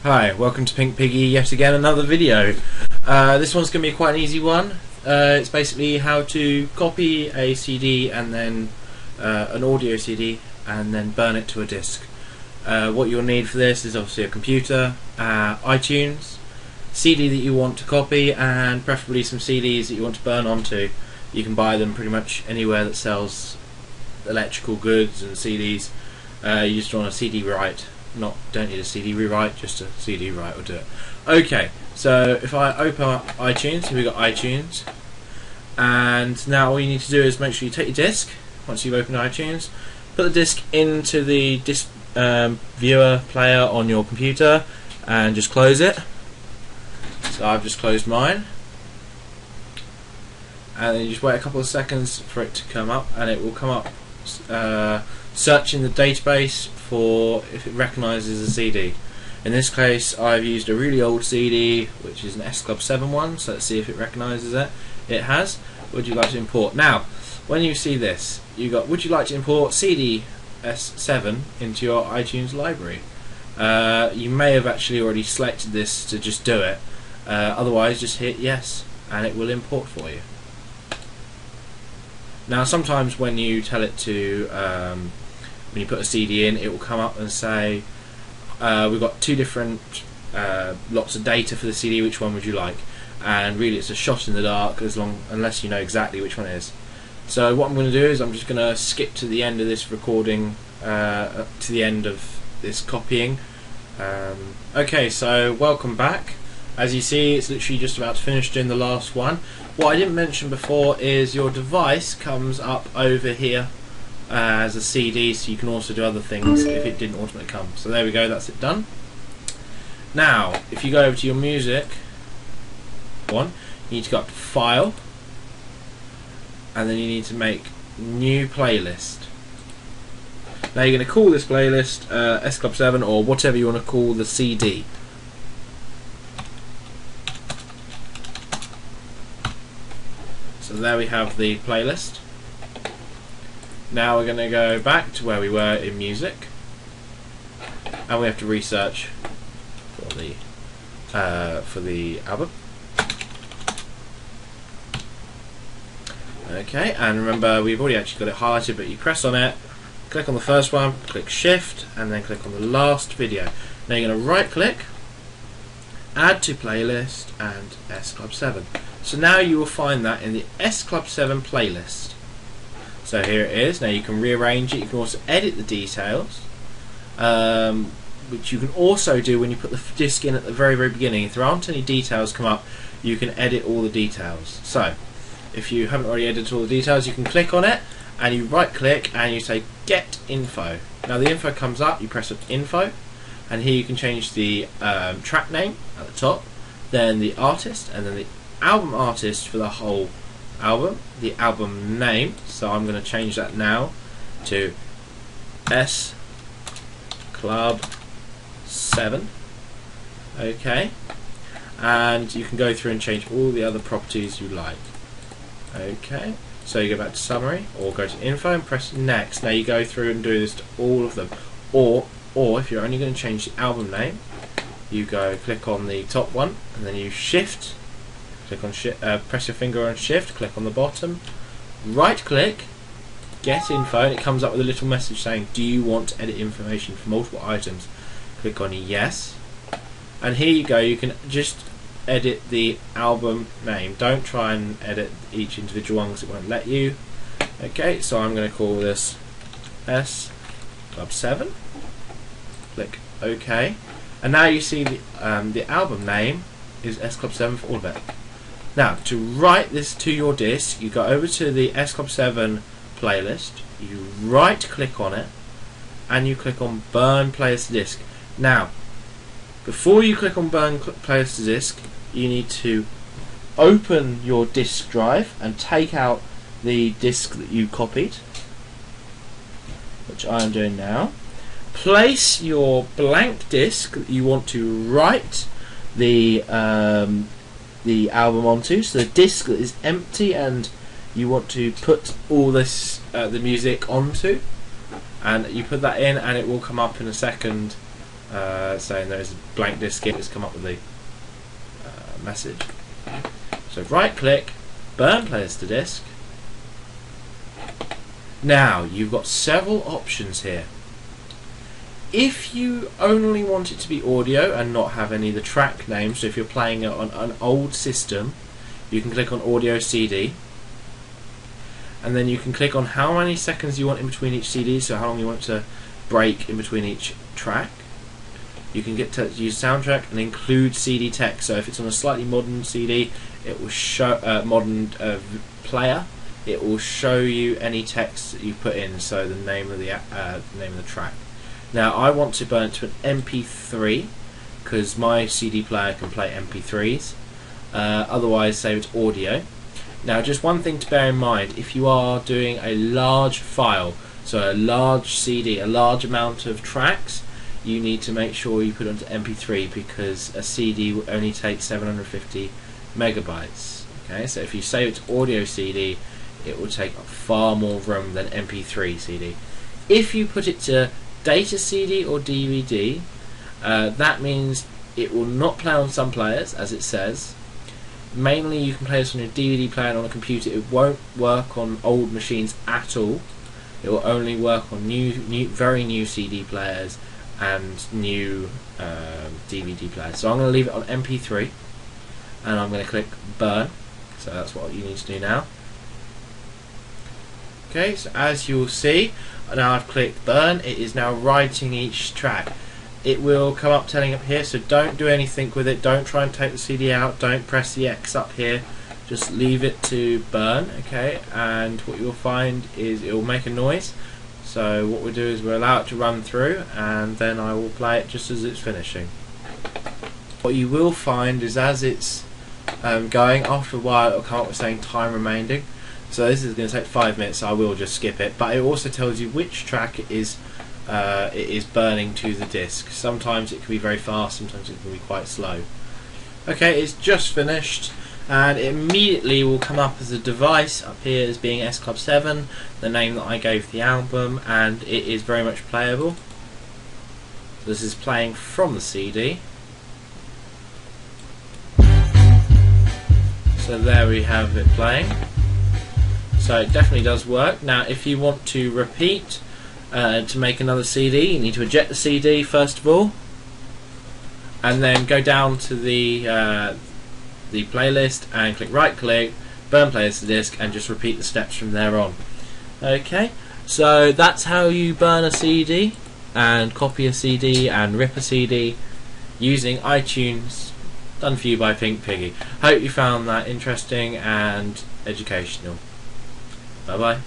Hi, welcome to pinkpiggie, yet again another video. This one's going to be quite an easy one. It's basically how to copy a CD and then an audio CD and then burn it to a disc. What you'll need for this is obviously a computer, iTunes, CD that you want to copy, and preferably some CDs that you want to burn onto. You can buy them pretty much anywhere that sells electrical goods and CDs. You just want a CD write. Don't need a CD rewrite, just a CD write will do it. Okay, so if I open up iTunes, here we got iTunes, and now all you need to do is make sure you take your disc. Once you've opened iTunes, put the disc into the disc viewer player on your computer and just close it. So I've just closed mine, and then you just wait a couple of seconds for it to come up, and it will come up search in the database for if it recognises a CD. In this case I've used a really old CD which is an S Club 7 one, so let's see if it recognises it. It has. Would you like to import? Now when you see this, you got would you like to import CD S7 into your iTunes library. You may have actually already selected this to just do it, otherwise just hit yes and it will import for you. Now sometimes when you tell it to when you put a CD in, it will come up and say we've got two different lots of data for the CD, which one would you like? And really it's a shot in the dark unless you know exactly which one it is. So what I'm going to do is I'm just going to skip to the end of this recording, to the end of this copying. Okay, so welcome back. As you see, it's literally just about to finish doing the last one. What I didn't mention before is your device comes up over here as a CD, so you can also do other things if it didn't automatically come. So there we go, that's it done. Now if you go over to your music one, you need to go up to File, and then you need to make New Playlist. Now you're going to call this playlist S Club 7 or whatever you want to call the CD. So there we have the playlist. Now we're going to go back to where we were in music, and we have to research for the album. Okay, and remember we've already actually got it highlighted, but you press on it, click on the first one, click Shift, and then click on the last video. Now you're going to right click, Add to Playlist, and S Club 7. So now you will find that in the S Club 7 playlist. So here it is. Now you can rearrange it. You can also edit the details, which you can also do when you put the disc in at the very beginning. If there aren't any details come up, you can edit all the details. So if you haven't already edited all the details, you can click on it and you right click and you say Get Info. Now the info comes up, you press on Info, and here you can change the track name at the top, then the artist, and then the album artist for the whole album, the album name, so I'm going to change that now to S Club 7. Okay, and you can go through and change all the other properties you like. Okay, so you go back to summary or go to info and press next. Now you go through and do this to all of them, or if you're only going to change the album name, you go click on the top one and then you shift, click on press your finger on Shift, click on the bottom, right click, Get Info, and it comes up with a little message saying do you want to edit information for multiple items. Click on Yes, and here you go, you can just edit the album name. Don't try and edit each individual one because it won't let you. Okay, so I'm going to call this S Club 7, click OK, and now you see the album name is S Club 7 for all of it. Now, to write this to your disc, you go over to the S Club 7 playlist, you right click on it, and you click on Burn Playlist to Disc. Now, before you click on Burn Playlist to Disc, you need to open your disk drive and take out the disc that you copied, which I am doing now. Place your blank disc that you want to write the album onto, so the disc that is empty and you want to put all this the music onto, and you put that in and it will come up in a second saying there is a blank disk in. It's come up with the message. So right click, burn players to disk. Now you've got several options here. If you only want it to be audio and not have any of the track names, so if you're playing it on an old system, you can click on audio CD, and then you can click on how many seconds you want in between each CD, so how long you want to break in between each track. You can get to use soundtrack and include CD text, so if it's on a slightly modern CD, it will show modern player, it will show you any text that you put in, so the name of the track. Now I want to burn it to an MP3 because my CD player can play MP3s. Otherwise, say it's audio. Now, just one thing to bear in mind: if you are doing a large file, so a large CD, a large amount of tracks, you need to make sure you put it onto MP3 because a CD will only take 750 megabytes. Okay, so if you save it to audio CD, it will take far more room than MP3 CD. If you put it to data CD or DVD, that means it will not play on some players, as it says. Mainly you can play this on your DVD player and on a computer. It won't work on old machines at all. It will only work on very new CD players and new DVD players. So I'm going to leave it on MP3 and I'm going to click burn. So that's what you need to do now. Okay, so as you'll see, now I've clicked burn, it is now writing each track. It will come up telling up here, so don't do anything with it, don't try and take the CD out, don't press the X up here, just leave it to burn, okay, and what you'll find is it will make a noise. So what we'll do is we'll allow it to run through and then I will play it just as it's finishing. What you will find is as it's going, after a while it will come up with saying time remaining. So this is going to take 5 minutes, so I will just skip it, but it also tells you which track it is burning to the disk. Sometimes it can be very fast, sometimes it can be quite slow. Okay, it's just finished and it immediately will come up as a device up here as being S Club 7, the name that I gave the album, and it is very much playable. This is playing from the CD. So there we have it playing. So it definitely does work. Now if you want to repeat to make another CD, you need to eject the CD first of all and then go down to the playlist and click right click, burn players to disk, and just repeat the steps from there on. Okay, so that's how you burn a CD and copy a CD and rip a CD using iTunes, done for you by pinkpiggie. Hope you found that interesting and educational. Bye bye.